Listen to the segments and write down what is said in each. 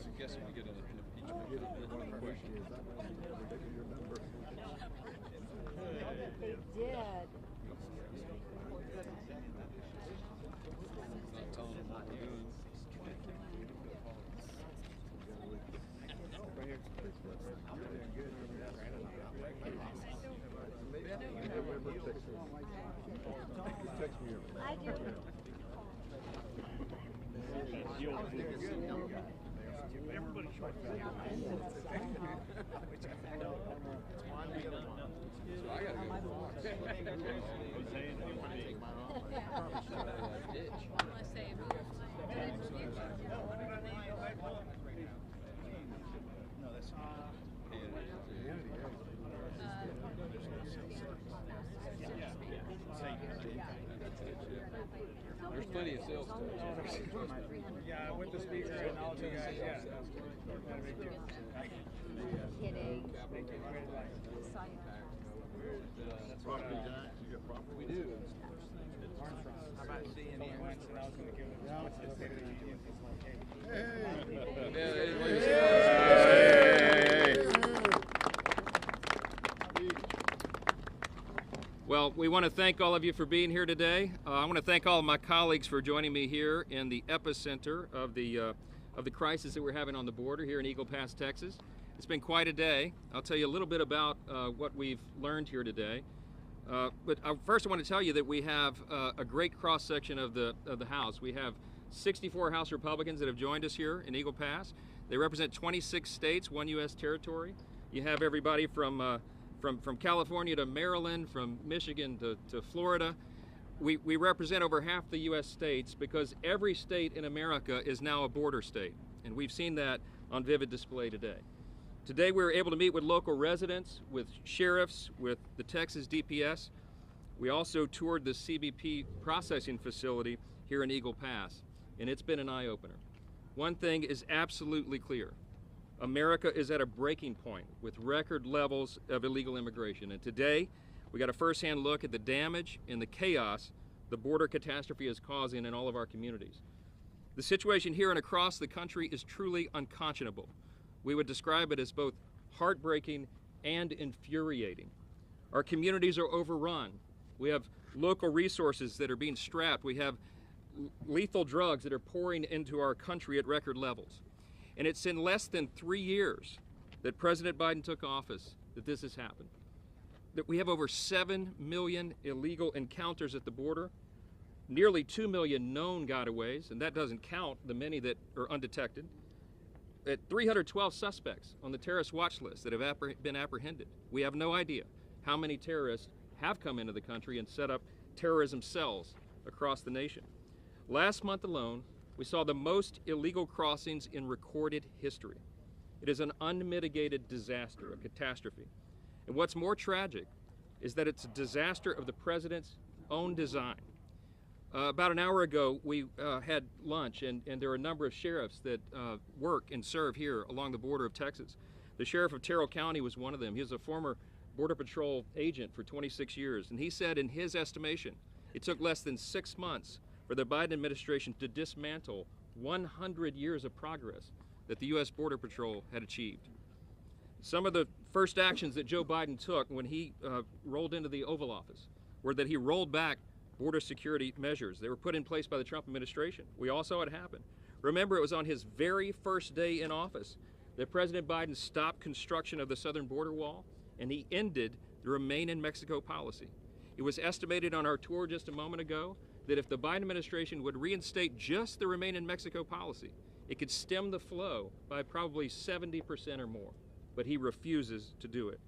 suggesting we get an impeachment. One of the questions. They did. Not telling them what we're doing. I do. So I gotta go. There's plenty of sales tax. Yeah, with the speaker and all you guys, yeah. Kidding. Property tax, you got property? We do. How about CNN? And I was going to give it to the State of the Union. Well, we want to thank all of you for being here today. I want to thank all of my colleagues for joining me here in the epicenter of the crisis that we're having on the border here in Eagle Pass, Texas. It's been quite a day. I'll tell you a little bit about what we've learned here today. But first, I want to tell you that we have a great cross section of the House. We have 64 House Republicans that have joined us here in Eagle Pass. They represent 26 states, 1 U.S. territory. You have everybody from California to Maryland, from Michigan to Florida. We represent over half the U.S. states because every state in America is now a border state. And we've seen that on vivid display today. Today we were able to meet with local residents, with sheriffs, with the Texas DPS. We also toured the CBP processing facility here in Eagle Pass, and it's been an eye-opener. One thing is absolutely clear. America is at a breaking point with record levels of illegal immigration. And today, we got a first-hand look at the damage and the chaos the border catastrophe is causing in all of our communities. The situation here and across the country is truly unconscionable. We would describe it as both heartbreaking and infuriating. Our communities are overrun. We have local resources that are being strapped. We have lethal drugs that are pouring into our country at record levels. And it's in less than 3 years that President Biden took office that this has happened. That we have over 7 million illegal encounters at the border, nearly 2 million known gotaways, and that doesn't count the many that are undetected. At 312 suspects on the terrorist watch list that have been apprehended. We have no idea how many terrorists have come into the country and set up terrorism cells across the nation. Last month alone, we saw the most illegal crossings in recorded history. It is an unmitigated disaster, a catastrophe. And what's more tragic is that it's a disaster of the president's own design. About an hour ago, we had lunch, and there are a number of sheriffs that work and serve here along the border of Texas. The sheriff of Terrell County was one of them. He was a former Border Patrol agent for 26 years, and he said in his estimation, it took less than 6 months for the Biden administration to dismantle 100 years of progress that the U.S. Border Patrol had achieved. Some of the first actions that Joe Biden took when he rolled into the Oval Office were that he rolled back border security measures. They were put in place by the Trump administration. We all saw it happen. Remember, it was on his very first day in office that President Biden stopped construction of the southern border wall, and he ended the Remain in Mexico policy. It was estimated on our tour just a moment ago that if the Biden administration would reinstate just the Remain in Mexico policy, it could stem the flow by probably 70% or more. But he refuses to do it.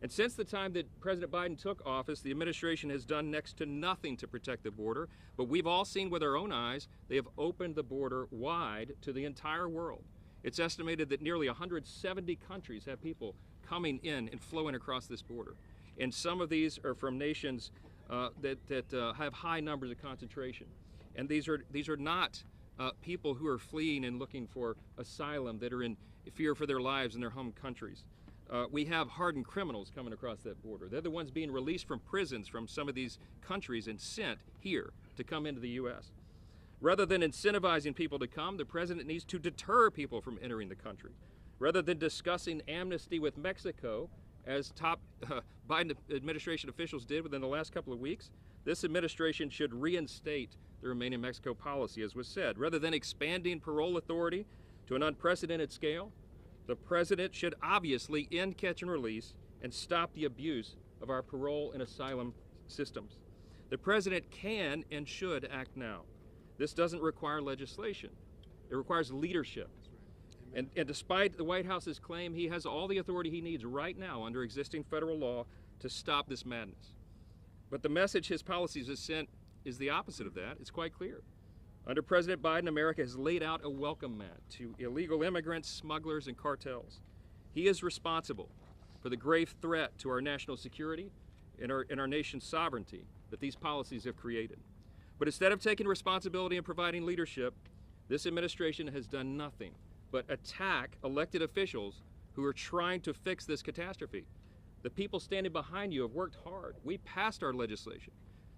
And since the time that President Biden took office, the administration has done next to nothing to protect the border, but we've all seen with our own eyes, they have opened the border wide to the entire world. It's estimated that nearly 170 countries have people coming in and flowing across this border. And some of these are from nations that have high numbers of concentration. And these are not people who are fleeing and looking for asylum, that are in fear for their lives in their home countries. We have hardened criminals coming across that border. They're the ones being released from prisons from some of these countries and sent here to come into the U.S. Rather than incentivizing people to come, the president needs to deter people from entering the country. Rather than discussing amnesty with Mexico, as top Biden administration officials did within the last couple of weeks, this administration should reinstate the Remain in Mexico policy, as was said. Rather than expanding parole authority to an unprecedented scale, the president should obviously end catch and release and stop the abuse of our parole and asylum systems. The president can and should act now. This doesn't require legislation. It requires leadership. And despite the White House's claim, he has all the authority he needs right now under existing federal law to stop this madness. But the message his policies have sent is the opposite of that. It's quite clear. Under President Biden, America has laid out a welcome mat to illegal immigrants, smugglers, and cartels. He is responsible for the grave threat to our national security and our nation's sovereignty that these policies have created. But instead of taking responsibility and providing leadership, this administration has done nothing but attack elected officials who are trying to fix this catastrophe. The people standing behind you have worked hard. We passed our legislation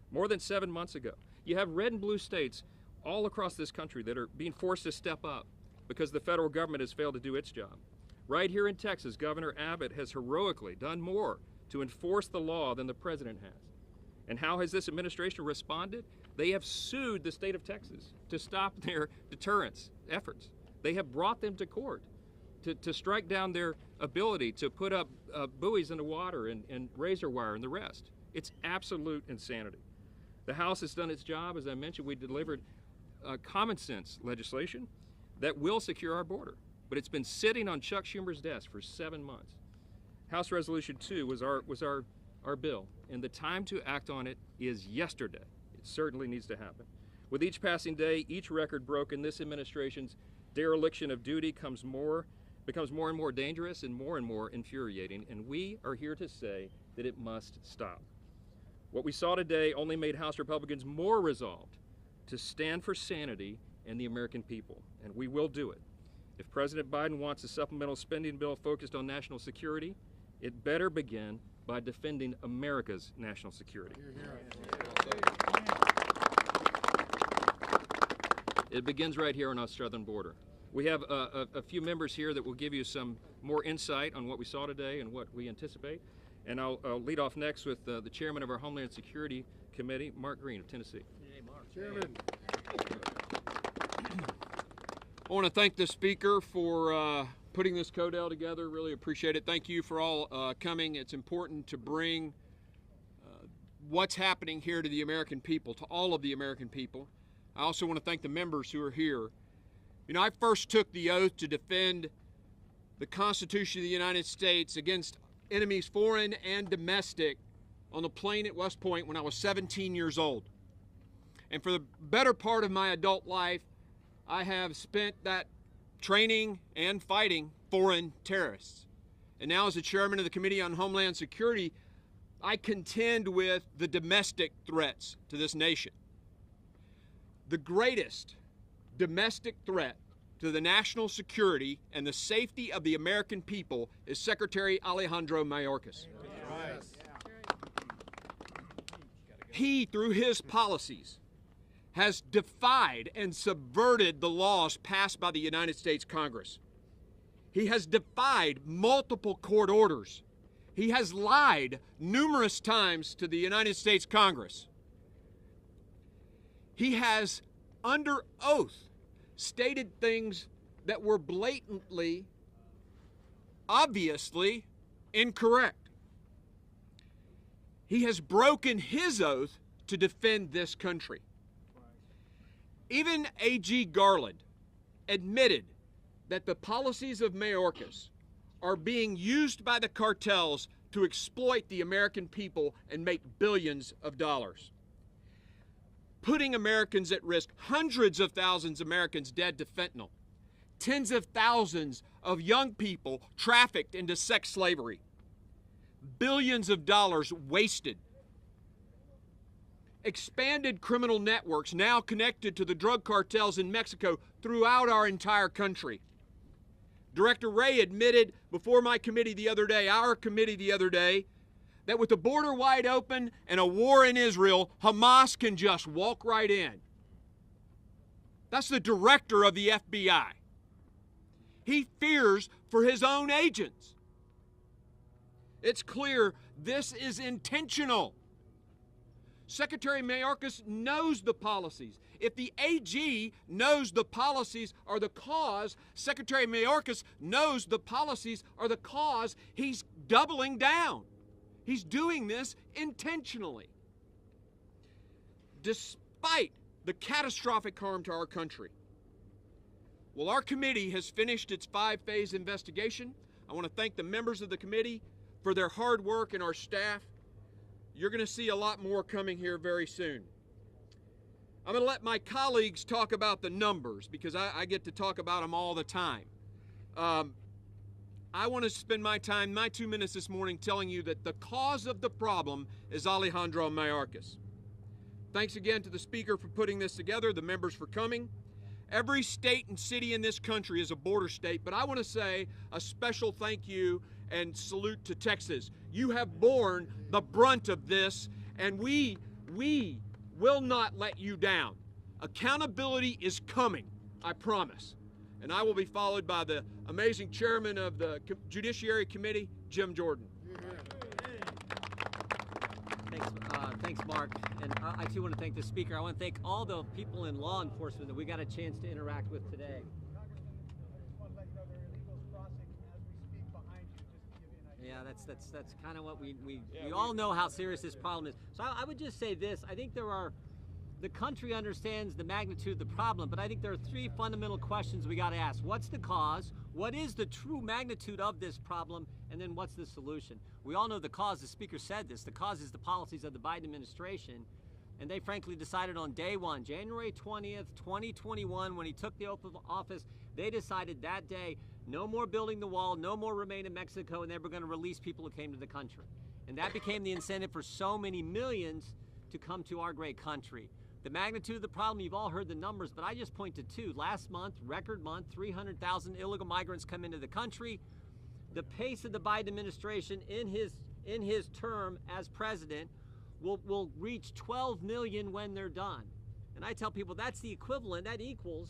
more than 7 months ago. You have red and blue states all across this country that are being forced to step up because the federal government has failed to do its job. Right here in Texas, Governor Abbott has heroically done more to enforce the law than the president has. And how has this administration responded? They have sued the state of Texas to stop their deterrence efforts. They have brought them to court to strike down their ability to put up buoys in the water and razor wire and the rest. It's absolute insanity. The House has done its job. As I mentioned, we delivered common sense legislation that will secure our border. But it's been sitting on Chuck Schumer's desk for 7 months. House Resolution 2 was our bill, and the time to act on it is yesterday. It certainly needs to happen. With each passing day, each record broken, this administration's dereliction of duty becomes more and more dangerous and more infuriating, and we are here to say that it must stop. What we saw today only made House Republicans more resolved to stand for sanity and the American people, and we will do it. If President Biden wants a supplemental spending bill focused on national security, it better begin by defending America's national security. It begins right here on our southern border. We have a few members here that will give you some more insight on what we saw today and what we anticipate. And I'll lead off next with the chairman of our Homeland Security Committee, Mark Green of Tennessee. Hey, Mark. Chairman. I want to thank the speaker for putting this CODEL together. Really appreciate it. Thank you for all coming. It's important to bring what's happening here to the American people, to all of the American people. I also want to thank the members who are here. You know, I first took the oath to defend the Constitution of the United States against enemies foreign and domestic on the plane at West Point when I was 17 years old. And for the better part of my adult life, I have spent that training and fighting foreign terrorists. And now as the chairman of the Committee on Homeland Security, I contend with the domestic threats to this nation. The greatest domestic threat to the national Security and the safety of the American people is Secretary Alejandro Mayorkas. He, through his policies, has defied and subverted the laws passed by the United States Congress. He has defied multiple court orders. He has lied numerous times to the United States Congress. He has, under oath, stated things that were blatantly, obviously incorrect. He has broken his oath to defend this country. Even A.G. Garland admitted that the policies of Mayorkas are being used by the cartels to exploit the American people and make billions of dollars, putting Americans at risk. Hundreds of thousands of Americans dead to fentanyl, tens of thousands of young people trafficked into sex slavery, billions of dollars wasted, expanded criminal networks now connected to the drug cartels in Mexico throughout our entire country. Director Wray admitted before my committee the other day, our committee the other day, that with the border wide open and a war in Israel, Hamas can just walk right in. That's the director of the FBI. He fears for his own agents. It's clear this is intentional. Secretary Mayorkas knows the policies. If the AG knows the policies are the cause, Secretary Mayorkas knows the policies are the cause, he's doubling down. He's doing this intentionally. Despite the catastrophic harm to our country. Well, our committee has finished its 5-phase investigation. I want to thank the members of the committee for their hard work and our staff. You're going to see a lot more coming here very soon. I'm going to let my colleagues talk about the numbers because I get to talk about them all the time. I want to spend my 2 minutes this morning telling you that the cause of the problem is Alejandro Mayorkas. Thanks again to the Speaker for putting this together, the members for coming. Every state and city in this country is a border state, but I want to say a special thank you and salute to Texas. You have borne the brunt of this, and we will not let you down. Accountability is coming, I promise. And I will be followed by the amazing chairman of the Judiciary Committee, Jim Jordan. Thanks, Mark. And I too want to thank the Speaker. I want to thank all the people in law enforcement that we got a chance to interact with today. Yeah, that's kind of what we all know how serious this problem is. So I would just say this. I think the country understands the magnitude of the problem, but I think there are 3 fundamental questions we got to ask. What's the cause? What is the true magnitude of this problem? And then what's the solution? We all know the cause. The Speaker said this. The cause is the policies of the Biden administration. And they frankly decided on day one, January 20th, 2021, when he took the oath of office, they decided that day, no more building the wall, no more remain in Mexico, and they were going to release people who came to the country. And that became the incentive for so many millions to come to our great country. The magnitude of the problem, you've all heard the numbers, but I just point to 2. Last month, record month, 300,000 illegal migrants come into the country. The pace of the Biden administration in his term as president will reach 12 million when they're done. And I tell people that's the equivalent, that equals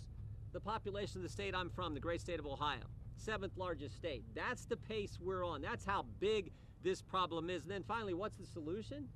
the population of the state I'm from, the great state of Ohio, 7th largest state. That's the pace we're on. That's how big this problem is. And then finally, what's the solution?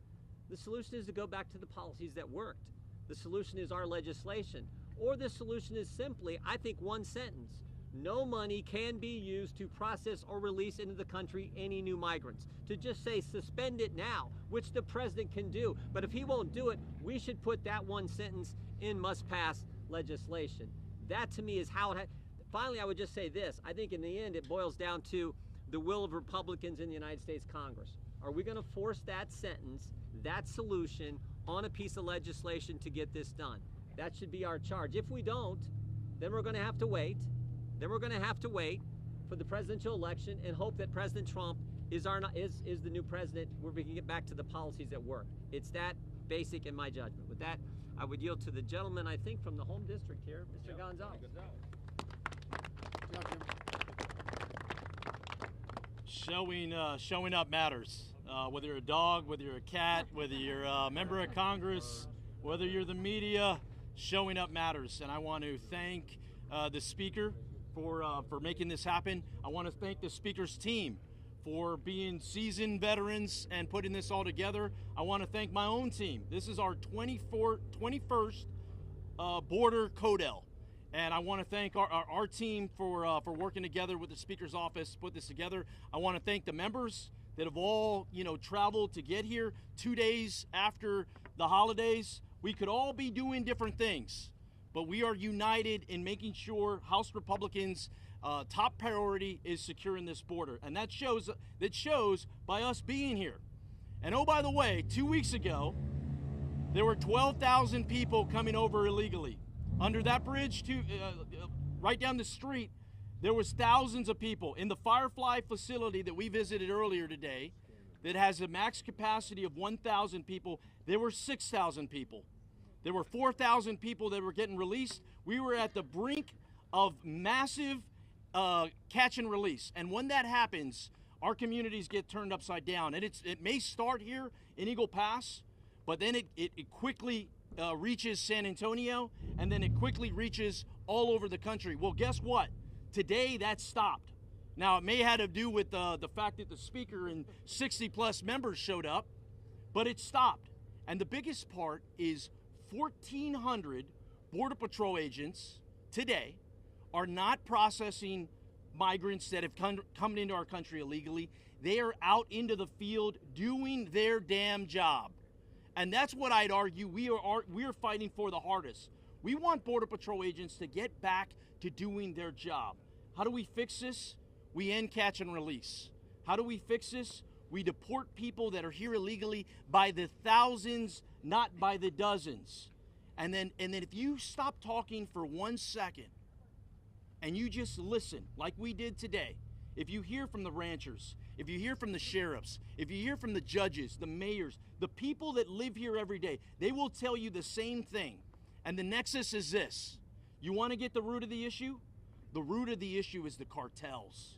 The solution is to go back to the policies that worked. The solution is our legislation. Or the solution is simply, I think, one sentence. No money can be used to process or release into the country any new migrants. To just say suspend it now, which the president can do. But if he won't do it, we should put that one sentence in must-pass legislation. That to me is how it finally, I would just say this. I think in the end it boils down to the will of Republicans in the United States Congress. Are we going to force that sentence, that solution, on a piece of legislation to get this done? That should be our charge. If we don't, then we're going to have to wait. Then we're going to have to wait for the presidential election and hope that President Trump is the new president where we can get back to the policies that work. It's that basic in my judgment. With that, I would yield to the gentleman, I think, from the home district here, Mr. Gonzalez. Showing up matters. Whether you're a dog, whether you're a cat, whether you're a member of Congress, whether you're the media, showing up matters. And I want to thank the Speaker for making this happen. I want to thank the Speaker's team for being seasoned veterans and putting this all together. I want to thank my own team. This is our 21st border CODEL. And I want to thank our team for working together with the Speaker's office to put this together. I want to thank the members that have all, traveled to get here 2 days after the holidays. We could all be doing different things, but we are united in making sure House Republicans' top priority is securing this border. And that shows by us being here. And oh, by the way, 2 weeks ago, there were 12,000 people coming over illegally. Under that bridge, right down the street, there was thousands of people. In the Firefly facility that we visited earlier today, that has a max capacity of 1,000 people, there were 6,000 people. There were 4,000 people that were getting released. We were at the brink of massive catch and release. And when that happens, our communities get turned upside down. And it may start here in Eagle Pass, but then it quickly reaches San Antonio, and then it quickly reaches all over the country. Well, guess what? Today that stopped. Now, it may have to do with the fact that the speaker and 60 plus members showed up, but it stopped. And the biggest part is 1,400 Border Patrol agents today are not processing migrants that have come into our country illegally. They are out into the field doing their damn job. And that's what I'd argue we are fighting for the hardest. We want Border Patrol agents to get back to doing their job. How do we fix this? We end catch and release. How do we fix this? We deport people that are here illegally by the thousands, not by the dozens. And then if you stop talking for 1 second and you just listen like we did today, if you hear from the ranchers, if you hear from the sheriffs, if you hear from the judges, the mayors, the people that live here every day, they will tell you the same thing. And the nexus is this. You want to get the root of the issue? The root of the issue is the cartels.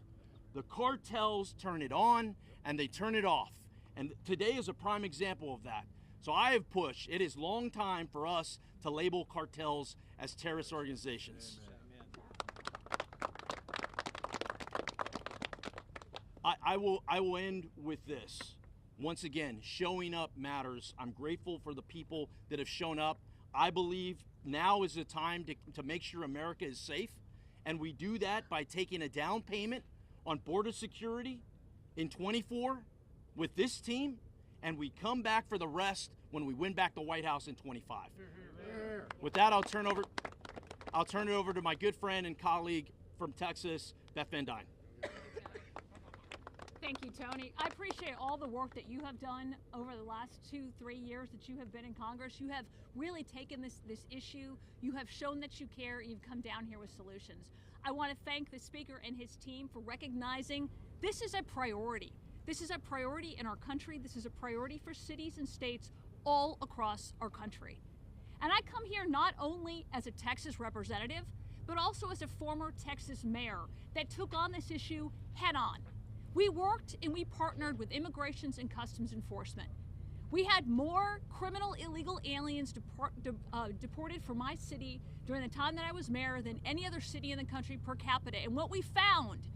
The cartels turn it on and they turn it off. And today is a prime example of that. So I have pushed. It is long time for us to label cartels as terrorist organizations. I will end with this. Once again, showing up matters. I'm grateful for the people that have shown up. I believe now is the time to make sure America is safe. And we do that by taking a down payment on border security in 24 with this team, and we come back for the rest when we win back the White House in 25. With that, I'll turn it over to my good friend and colleague from Texas, Beth Van Dyne. Thank you, Tony. I appreciate all the work that you have done over the last 2-3 years that you have been in Congress. You have really taken this issue. You have shown that you care. You've come down here with solutions. I want to thank the Speaker and his team for recognizing this is a priority. This is a priority in our country. This is a priority for cities and states all across our country. And I come here not only as a Texas representative, but also as a former Texas mayor that took on this issue head on. We worked and we partnered with Immigration and Customs Enforcement. We had more criminal illegal aliens deported from my city during the time that I was mayor than any other city in the country per capita. And what we found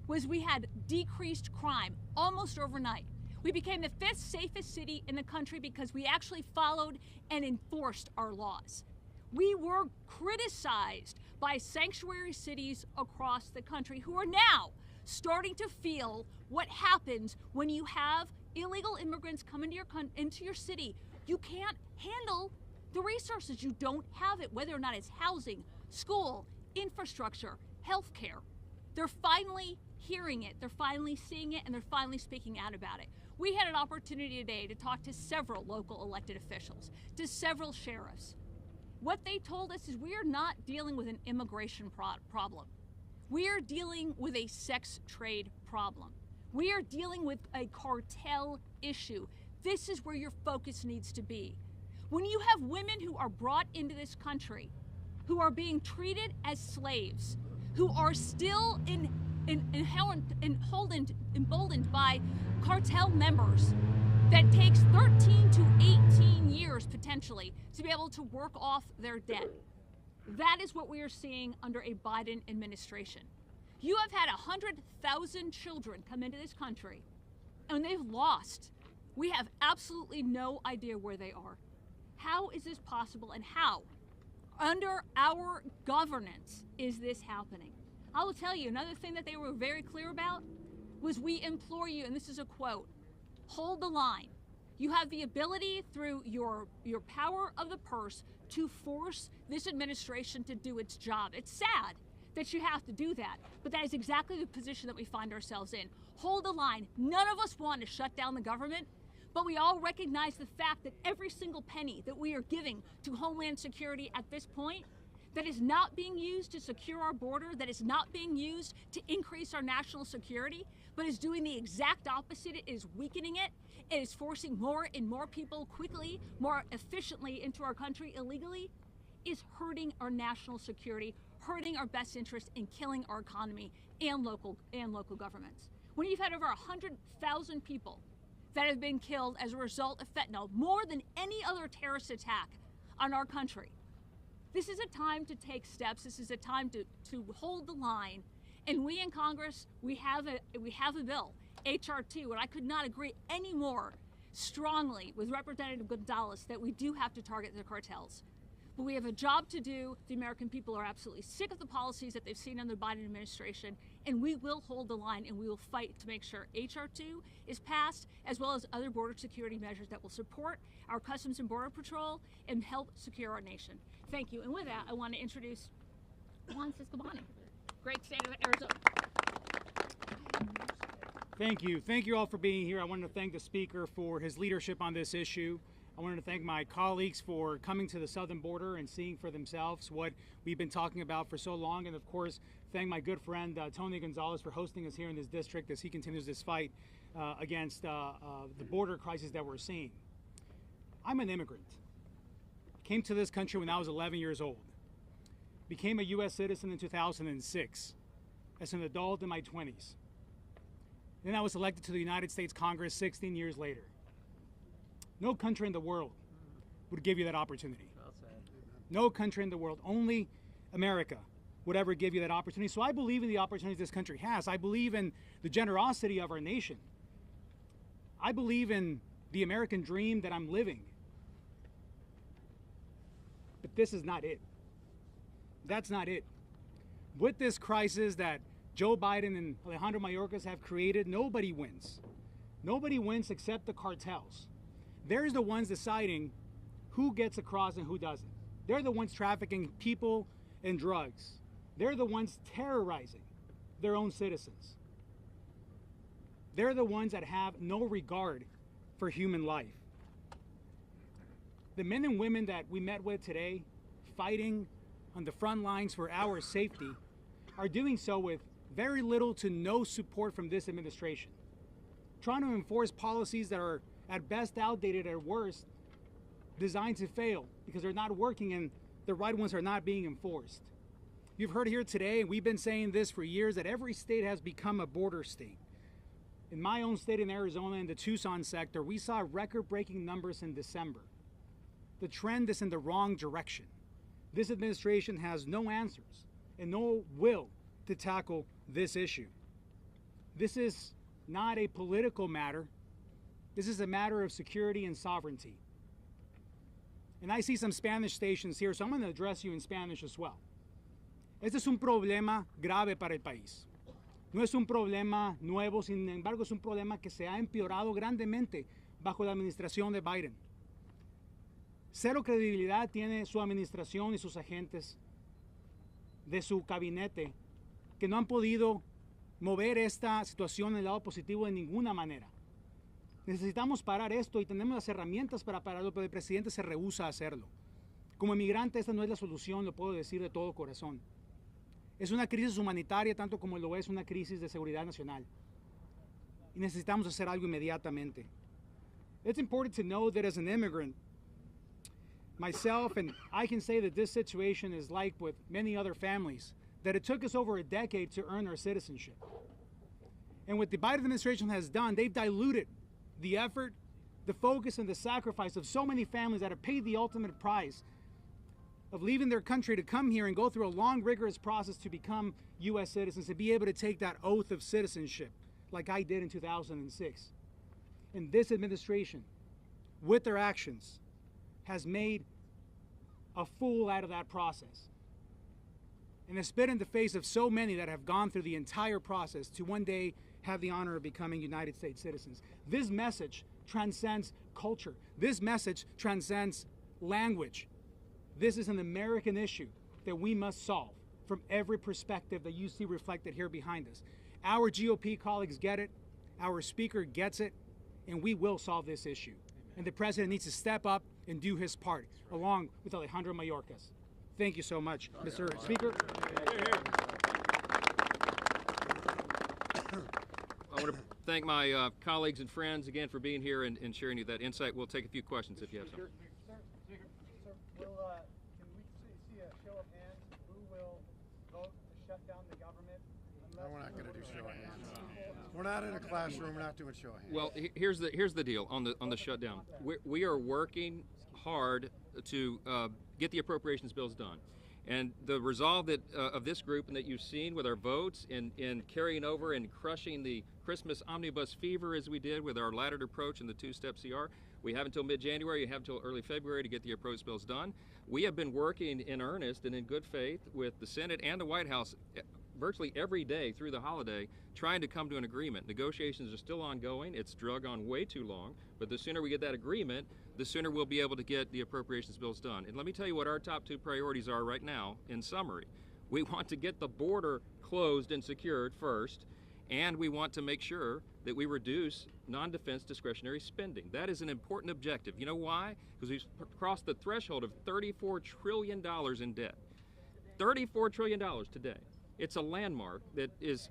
was we had decreased crime almost overnight. We became the 5th safest city in the country because we actually followed and enforced our laws. We were criticized by sanctuary cities across the country who are now starting to feel what happens when you have illegal immigrants come into your city. You can't handle the resources. You don't have it, whether or not it's housing, school, infrastructure, healthcare. They're finally hearing it, they're finally seeing it, and they're finally speaking out about it. We had an opportunity today to talk to several local elected officials, to several sheriffs. What they told us is we are not dealing with an immigration problem. We are dealing with a sex trade problem. We are dealing with a cartel issue. This is where your focus needs to be. When you have women who are brought into this country, who are being treated as slaves, who are still emboldened by cartel members, that takes 13 to 18 years potentially to be able to work off their debt. That is what we are seeing under a Biden administration. You have had 100,000 children come into this country, and they've lost. We have absolutely no idea where they are. How is this possible, and how, under our governance, is this happening? I will tell you, another thing that they were very clear about was we implore you, and this is a quote, hold the line. You have the ability through your power of the purse to force this administration to do its job. It's sad that you have to do that, but that is exactly the position that we find ourselves in. Hold the line. None of us want to shut down the government, but we all recognize the fact that every single penny that we are giving to Homeland Security at this point that is not being used to secure our border, that is not being used to increase our national security, but is doing the exact opposite. It is weakening it. It is forcing more and more people quickly, more efficiently into our country illegally, is hurting our national security, hurting our best interest, and killing our economy and local governments. When you've had over 100,000 people that have been killed as a result of fentanyl, more than any other terrorist attack on our country. This is a time to take steps. This is a time to hold the line. And we in Congress, we have a bill, H.R. 2, and I could not agree any more strongly with Representative Gonzalez that we do have to target the cartels. But we have a job to do. The American people are absolutely sick of the policies that they've seen under the Biden administration, and we will hold the line and we will fight to make sure H.R. 2 is passed, as well as other border security measures that will support our Customs and Border Patrol and help secure our nation. Thank you. And with that, I want to introduce Juan Ciscobani, great state of Arizona. Thank you. Thank you all for being here. I wanted to thank the speaker for his leadership on this issue. I wanted to thank my colleagues for coming to the southern border and seeing for themselves what we've been talking about for so long. And of course, thank my good friend Tony Gonzalez for hosting us here in this district as he continues this fight against the border crisis that we're seeing. I'm an immigrant. Came to this country when I was 11 years old. Became a U.S. citizen in 2006 as an adult in my 20s. Then I was elected to the United States Congress 16 years later. No country in the world would give you that opportunity. No country in the world, only America would ever give you that opportunity. So I believe in the opportunities this country has. I believe in the generosity of our nation. I believe in the American dream that I'm living. But this is not it. That's not it. With this crisis that Joe Biden and Alejandro Mayorkas have created, nobody wins. Nobody wins except the cartels. They're the ones deciding who gets across and who doesn't. They're the ones trafficking people and drugs. They're the ones terrorizing their own citizens. They're the ones that have no regard for human life. The men and women that we met with today, fighting on the front lines for our safety, are doing so with very little to no support from this administration. Trying to enforce policies that are at best outdated, at worst designed to fail because they're not working and the right ones are not being enforced. You've heard here today, and we've been saying this for years, that every state has become a border state. In my own state in Arizona, in the Tucson sector, we saw record-breaking numbers in December. The trend is in the wrong direction. This administration has no answers and no will to tackle this issue. This is not a political matter. This is a matter of security and sovereignty. And I see some Spanish stations here, so I'm going to address you in Spanish as well. Este es un problema grave para el país. No es un problema nuevo, sin embargo es un problema que se ha empeorado grandemente bajo la administración de Biden. Cero credibilidad tiene su administración y sus agentes de su gabinete que no han podido mover esta situación en el lado positivo de ninguna manera. Necesitamos parar esto y tenemos las herramientas para pararlo, pero el presidente se rehúsa a hacerlo. Como inmigrante, esta no es la solución, lo puedo decir de todo corazón. Es una crisis humanitaria tanto como lo es una crisis de seguridad nacional. Y necesitamos hacer algo inmediatamente. It's important to know that as an immigrant, myself, and I can say that this situation is like with many other families, that it took us over a decade to earn our citizenship. And what the Biden administration has done, they've diluted the effort, the focus, and the sacrifice of so many families that have paid the ultimate price of leaving their country to come here and go through a long, rigorous process to become U.S. citizens, to be able to take that oath of citizenship like I did in 2006. And this administration, with their actions, has made a fool out of that process. And has spit in the face of so many that have gone through the entire process to one day have the honor of becoming United States citizens. This message transcends culture. This message transcends language. This is an American issue that we must solve from every perspective that you see reflected here behind us. Our GOP colleagues get it, our speaker gets it, and we will solve this issue. And the president needs to step up and do his part, along with Alejandro Mayorkas. Thank you so much, Mr. Speaker. I want to thank my colleagues and friends again for being here and sharing you that insight. We'll take a few questions if you have some. Sir, can we see a show of hands? Who will vote to shut down the government No, we're not going to do show of hands. We're not in a classroom. We're not doing show of hands. Well, here's the deal on the shutdown. We are working hard to get the appropriations bills done. And the resolve that of this group and that you've seen with our votes in carrying over and crushing the Christmas omnibus fever as we did with our laddered approach and the two-step CR, we have until mid-January, you have until early February to get the approach bills done. We have been working in earnest and in good faith with the Senate and the White House virtually every day through the holiday trying to come to an agreement. Negotiations are still ongoing. It's drug on way too long, but the sooner we get that agreement, the sooner we'll be able to get the appropriations bills done. And let me tell you what our top two priorities are right now in summary. We want to get the border closed and secured first, and we want to make sure that we reduce non-defense discretionary spending. That is an important objective. You know why? Because we've crossed the threshold of $34 trillion in debt. $34 trillion today. It's a landmark that is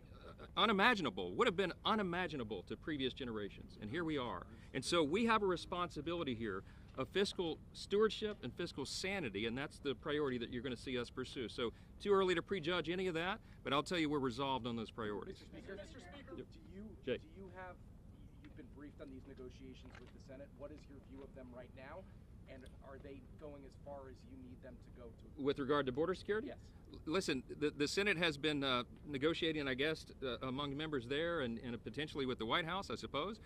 unimaginable, would have been unimaginable to previous generations, and here we are. And so we have a responsibility here of fiscal stewardship and fiscal sanity, and that's the priority that you're going to see us pursue. So too early to prejudge any of that, but I'll tell you we're resolved on those priorities. Mr. Speaker, Yep. You've been briefed on these negotiations with the Senate. What is your view of them right now? And are they going as far as you need them to go to? With regard to border security? Yes. Listen, the Senate has been negotiating, I guess, among members there and potentially with the White House, I suppose.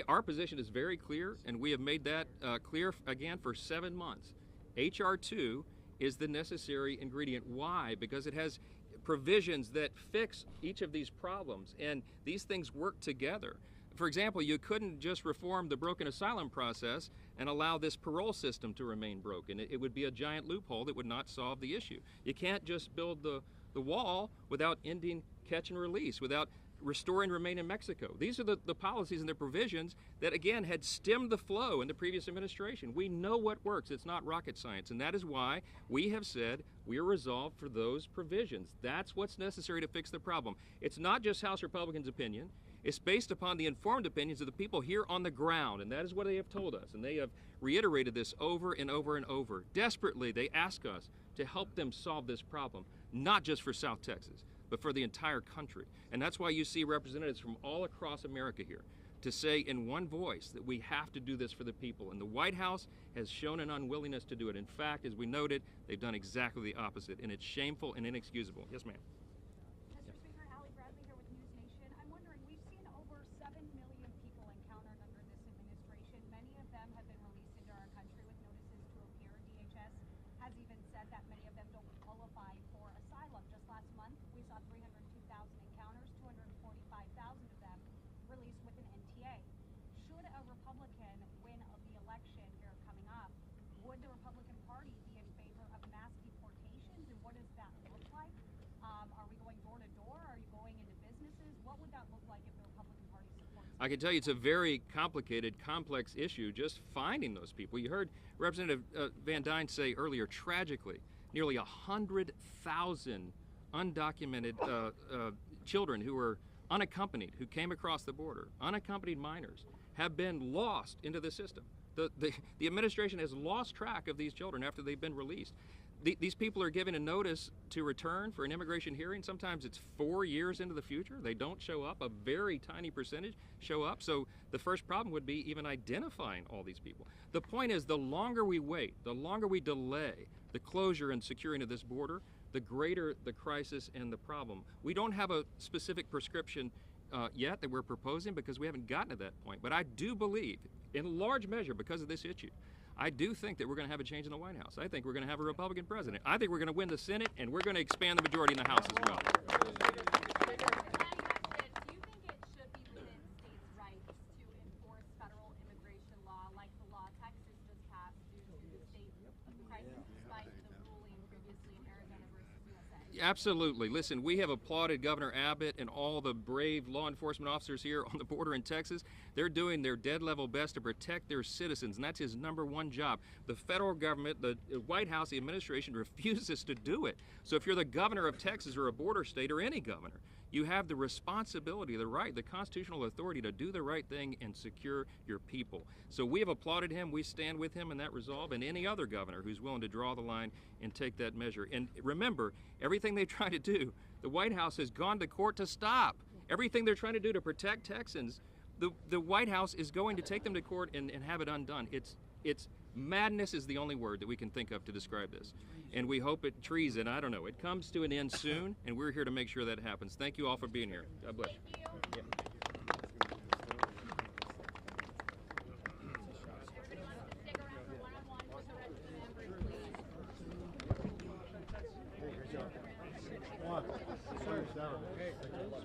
Our position is very clear, and we have made that clear again for 7 months. H.R. 2 is the necessary ingredient. Why? Because it has provisions that fix each of these problems, and these things work together. For example, you couldn't just reform the broken asylum process and allow this parole system to remain broken. It would be a giant loophole that would not solve the issue. You can't just build the wall without ending catch and release, without restoring remain in Mexico. These are the policies and the provisions that, again, had stemmed the flow in the previous administration. We know what works. It's not rocket science, and that is why we have said we are resolved for those provisions. That's what's necessary to fix the problem. It's not just House Republicans' opinion. It's based upon the informed opinions of the people here on the ground, and that is what they have told us, and they have reiterated this over and over and over. Desperately, they ask us to help them solve this problem, not just for South Texas, but for the entire country. And that's why you see representatives from all across America here to say in one voice that we have to do this for the people. And the White House has shown an unwillingness to do it. In fact, as we noted, they've done exactly the opposite, and it's shameful and inexcusable. Yes, ma'am. Mr. Speaker, Allie Bradley here with News Nation. I'm wondering, we've seen over 7 million people encountered under this administration. Many of them have been released into our country with notices to appear. DHS has even said that many of them don't qualify for asylum. Just last month, we saw 302,000 encounters, 245,000 of them released with an NTA. Should a Republican win of the election here coming up, would the Republican Party be in favor of mass deportations, and what does that look like? Are we going door to door? Are you going into businesses? What would that look like if the Republican Party supports it? I can tell you it's a very complicated, complex issue just finding those people. You heard Representative Van Dyne say earlier, tragically, nearly 100,000 undocumented children who were unaccompanied, who came across the border, unaccompanied minors, have been lost into the system. The administration has lost track of these children after they've been released. These people are given a notice to return for an immigration hearing. Sometimes it's 4 years into the future. They don't show up. A very tiny percentage show up. So the first problem would be even identifying all these people. The point is, the longer we wait, the longer we delay the closure and securing of this border, the greater the crisis and the problem. We don't have a specific prescription yet that we're proposing because we haven't gotten to that point. But I do believe, in large measure because of this issue, I do think that we're going to have a change in the White House. I think we're going to have a Republican president. I think we're going to win the Senate, and we're going to expand the majority in the House as well. Do you think it should be within states' rights to enforce federal immigration law like the law Texas just passed due to the state crisis despite the ruling previously in Arizona versus USA? Absolutely. Listen, we have applauded Governor Abbott and all the brave law enforcement officers here on the border in Texas. They're doing their dead level best to protect their citizens, and that's his #1 job. The federal government, the White House, the administration refuses to do it. So if you're the governor of Texas or a border state or any governor, You have the responsibility, the right, the constitutional authority to do the right thing and secure your people. So we have applauded him. We stand with him in that resolve, and any other governor who's willing to draw the line and take that measure. And remember, everything they try to do, the White House has gone to court to stop. Everything they're trying to do to protect Texans, the White House is going to take them to court and have it undone. It's madness is the only word that we can think of to describe this. And we hope treason, I don't know, it comes to an end soon, and we're here to make sure that happens. Thank you all for being here. God bless you. Yeah.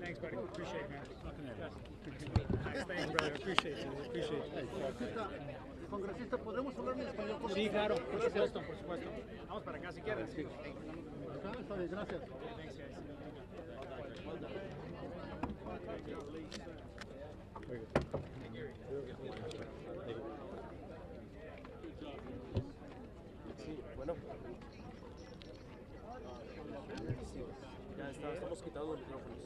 Thanks, buddy. Appreciate it, man. Thanks, brother. Appreciate you. Appreciate you. Congresista, ¿podemos hablar en español? Sí, claro, por supuesto, por supuesto. Vamos para acá si quieres. Está bien, gracias. Thanks, guys. Sí, bueno. Ya estamos quitando los micrófonos.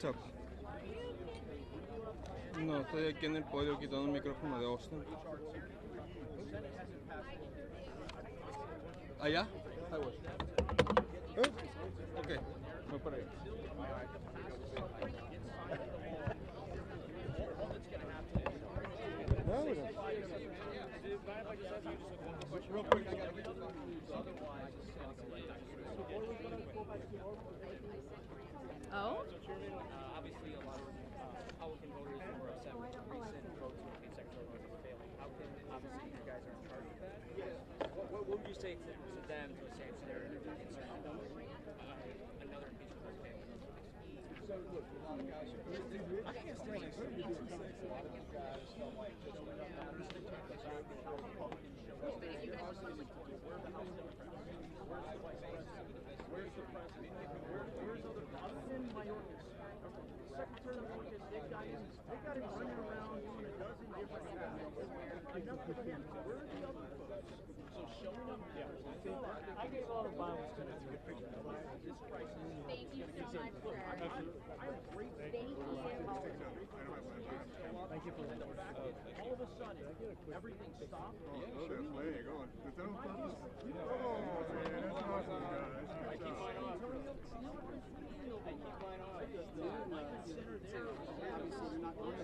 What's up? No, estoy aquí en el podio quitando el micrófono de Austin. ¿Allá? Ok, voy para allá. Oh? Obviously, a lot of Republican voters were upset with the recent vote to indicate Secretary Rose is failing. How can, obviously, you guys are in charge of that? What would you say to them, to the same scenario, if they're concerned about another impeachment was failing? So, look, a lot of guys are... I can't stand it. A lot of these guys felt like just when it matters, they take the back and how Republicans show up. Where the House Democrats? Where's the Vice President? Where's the President? Where's other... Other than Mayorkas, Secretary Mayorkas, they've got him running around doing a dozen different things. Enough for him. Where are the other folks? So showing up there. I gave a lot of violence to this crisis. Thank you so much, sir. I have great Thank you. Thank you for that. All of a sudden, everything stopped. Oh, that's where you're going. Is that on purpose? Oh, man, that's awesome, guys. I keep mine on. I keep mine on. I consider there, obviously, you're not going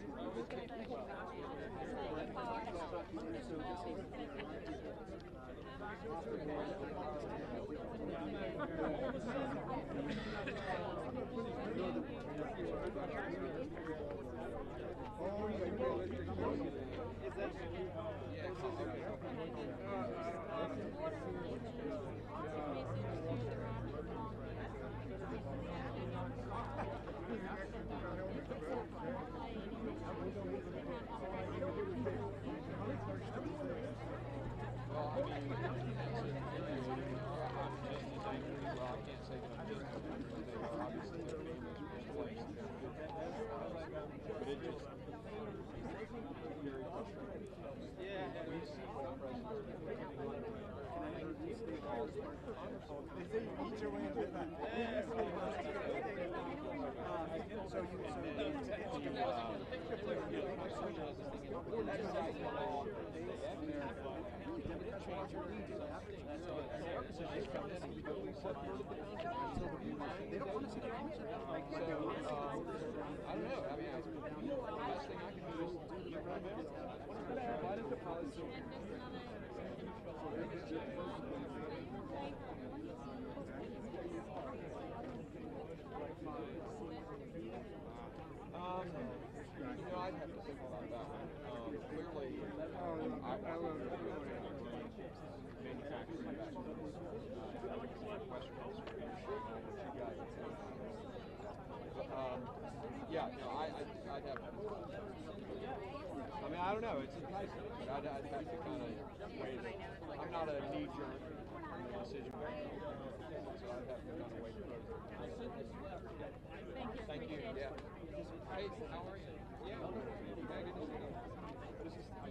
I'd have to think a lot about it. Clearly, I love manufacturing. Western Hemisphere, what you guys are doing. Yeah, no, I'd have. I mean, I don't know. It's enticing, but I'd have to kind of weigh it. I'm not a knee-jerk decision maker, so I'd have to kind of weigh the pros and cons. Thank you. Yeah. Hey, how are you? Yeah. Good to see you.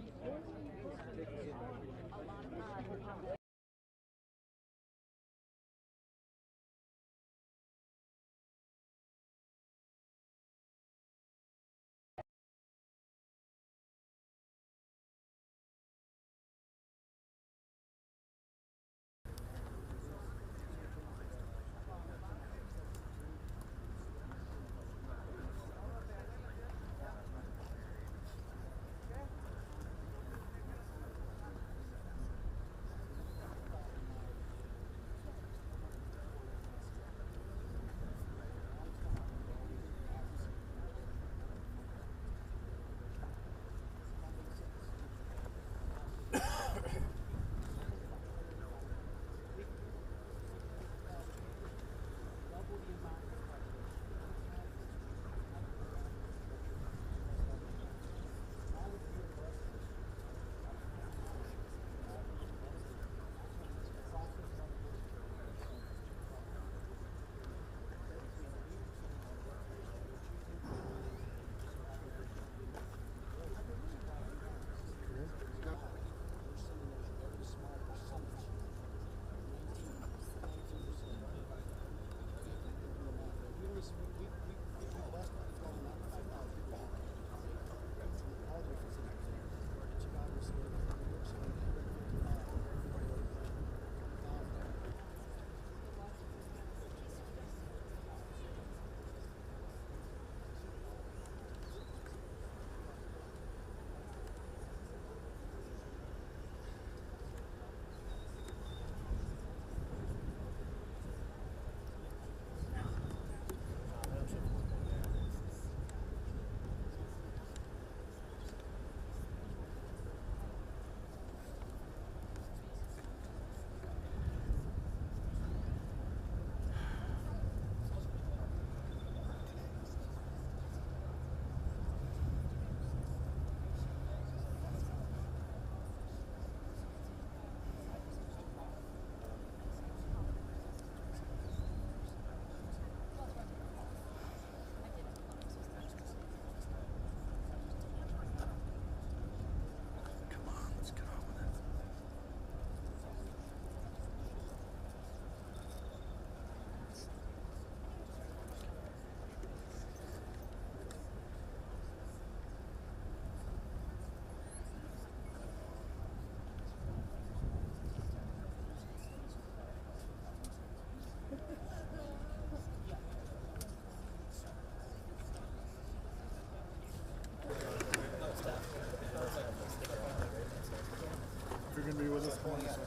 You're going to be with us on this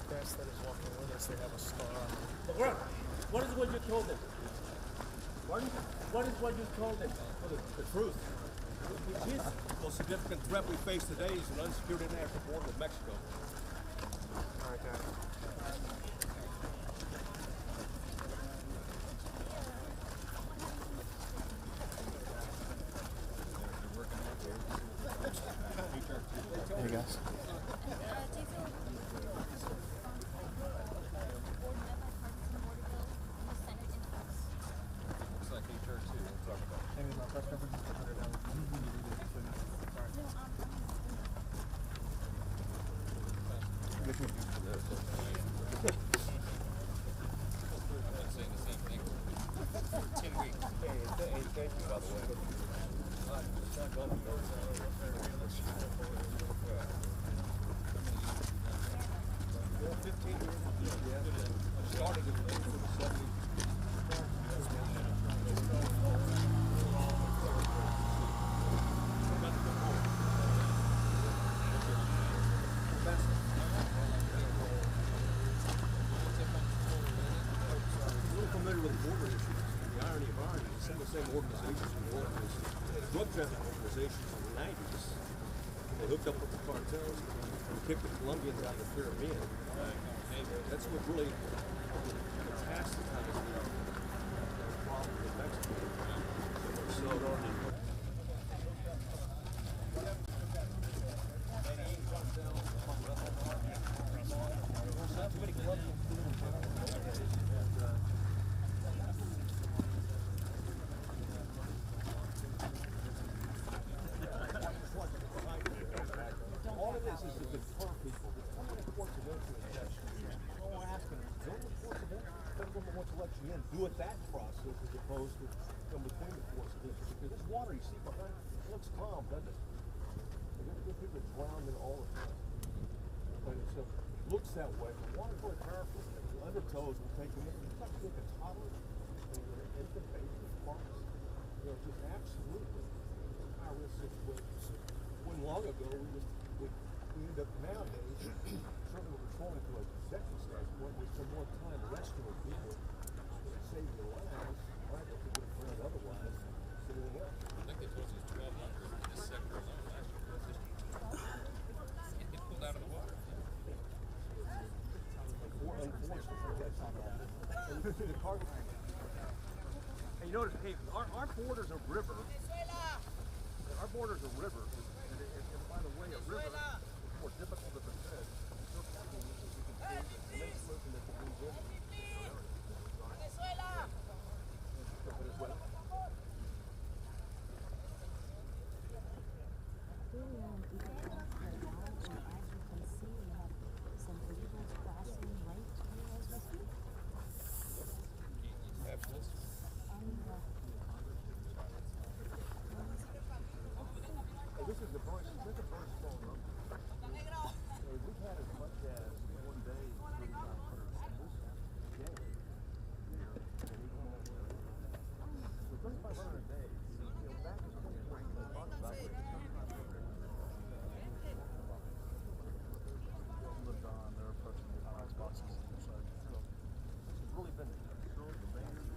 press that is walking with us, they have a star on them. LeBron, what is what you told them? Pardon? What is what you told them? The truth. The most significant threat we face today is an unsecured international border with Mexico. All right, Dad. Hey guys. Looks like HR too. We'll talk about it. Maybe my press conference is $100. I'm saying the same thing for 10 weeks. Hey, thank you, by the way. Same organizations we worked with, drug trafficking organizations in the 90s, They hooked up with the cartels and kicked the Colombians out of the Caribbean. That's what really metastasized the problem in Mexico. So, all it is to deter people. How many courts of entry and justice? All we're asking is go to the courts of entry. Federal government wants to let you in. Do it that process as opposed to come between the courts of entry. Because this water you see behind it looks calm, doesn't it? There's going to be people that drown in all of this. And so it looks that way. The water's very powerful. The undertows will take them in. It's like take a toddler and an infant baby in parks. You know, just absolutely high-risk situations. When long ago we ended up nowadays, certainly we're patrolling to a protection standpoint, we spend more time rescuing people and saving their lives, right? If we would have done otherwise, than anything else. I think they told us it's 1,200 in this sector alone last year. It pulled out of the water. And you notice, hey, our border's a river. Our border's a river. And by the way, a river is more difficult to defend. This is a very small number. We've had as much as one day 3,500 symbols a day here in Eagle Mountain. So 3,500 a day, you know, back in 2020, they talked about it. Lived on, they're approaching the high boxes. So this has really been so demanding.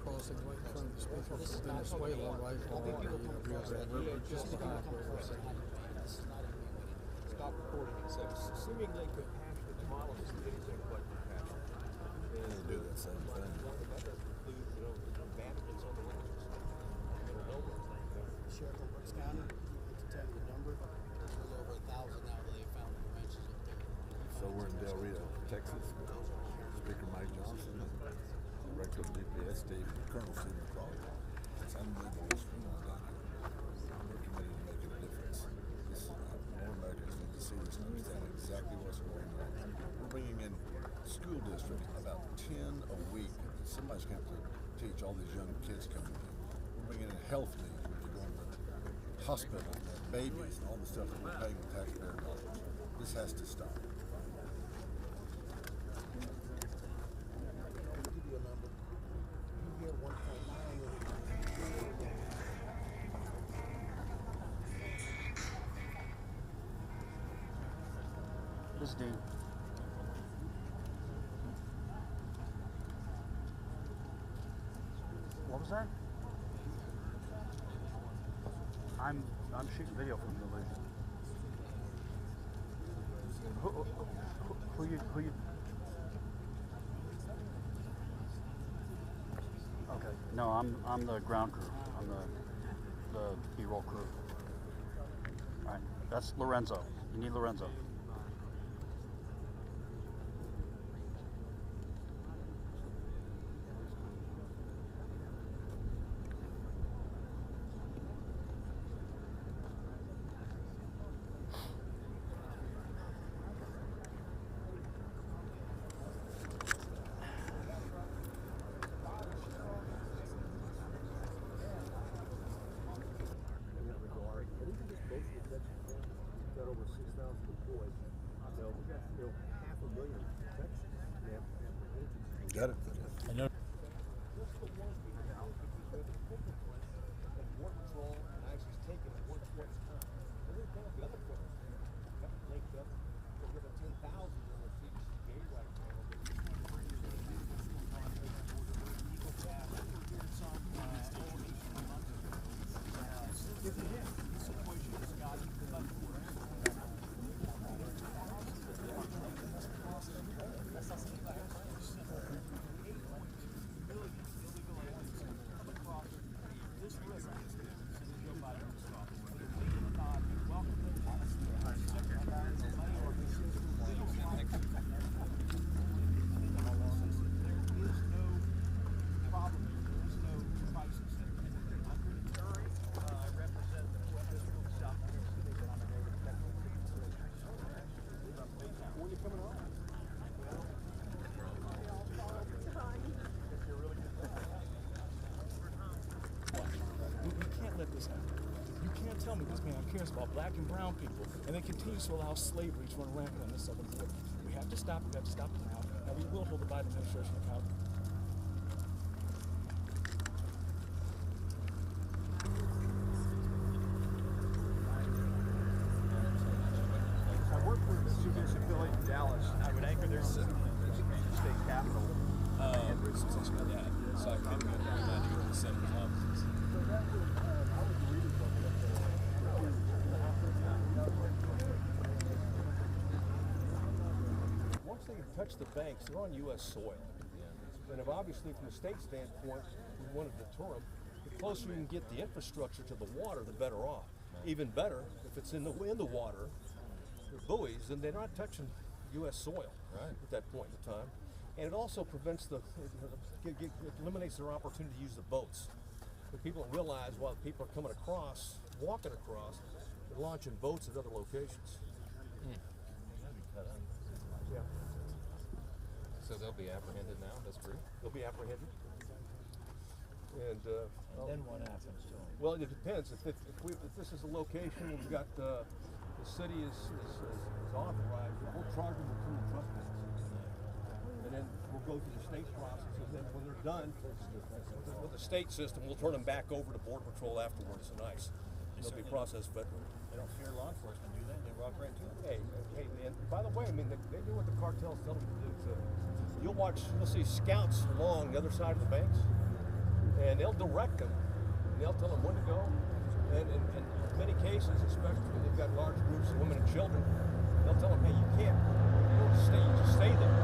Crossing right in front of the speaker from Venezuela, right along the Rio Grande River, just behind where we're sitting. Stop recording and said, seemingly compassionate model is anything but compassionate. They do that same thing. That doesn't include, you know, the bandits on the ranches. Sheriff of Brooks County, to tell you the number, there's over 1,000 now that they found in the ranches up there. So we're in Del Rio, Texas. Speaker Mike Johnson, Director of DPS, Colonel Stephen Clark. It's unbelievable what's going on down here. We're committed to making a difference. This is more Americans need to see this and understand exactly what's going on. We're bringing in school districts, about 10 a week. Somebody's going to have to teach all these young kids coming in. We're bringing in health needs, which are going to hospitals, and babies, and all the stuff that we're paying with taxpayer dollars. This has to stop. This dude. What was that? I'm shooting video from the illusion. Who you? Okay. No, I'm the ground crew. I'm the B-roll crew. All right. That's Lorenzo. You need Lorenzo. Over 6,000 employees. So we got 500,000 protections. Got it. I know. What's the one thing about it? Because we have a focal point and border patrol and ICE is taking it what's time. And we've got the other folks linked up. We're giving 10,000 on their feet. cares about black and brown people, and then continues to allow slavery to run rampant on this southern border. We have to stop it. We have to stop it now, and we will hold the Biden administration accountable. I work for the CNBC affiliate in Dallas. I would anchor their state capitol. So I couldn't go down to go to the Senate offices. Once they touch the banks, they're on U.S. soil. And if obviously from a state standpoint, we want to deter them, the closer you can get the infrastructure to the water, the better off. Even better, if it's in the water, the buoys, then they're not touching U.S. soil at that point in time. And it also prevents it eliminates their opportunity to use the boats. But people don't realize while people are coming across, walking across, they're launching boats at other locations. Yeah. So they'll be apprehended now? That's true? They'll be apprehended. And then what happens to them? Well, it depends. If this is a location where we've got the city is authorized, we'll charge them with criminal trespass. And then we'll go through the state process, and then when they're done with the state system, we'll turn them back over to Border Patrol afterwards and ICE. They'll be processed federally. They don't fear law enforcement, do they? They walk right to it. Hey, and by the way, I mean, they do what the cartels tell them to do too. You'll see scouts along the other side of the banks, and they'll direct them. And they'll tell them when to go. And in many cases, especially when they've got large groups of women and children, they'll tell them, hey, you can't. You don't stay. You just stay there.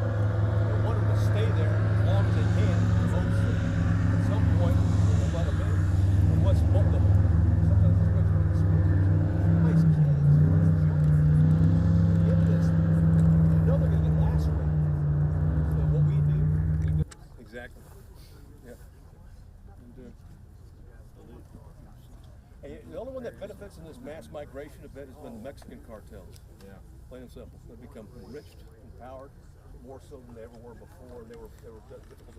They want them to stay there as long as they can. Folks, at some point, they'll let them in. And what's both of them? Sometimes it's going to the schools. Somebody's kids. Get this. You know they're going to get lacerated. So what we do. Exactly. Yeah. And the only one that benefits in this mass migration event has been the Mexican cartels. Yeah. Plain and simple. They've become enriched, empowered, more so than they ever were before. They were difficult to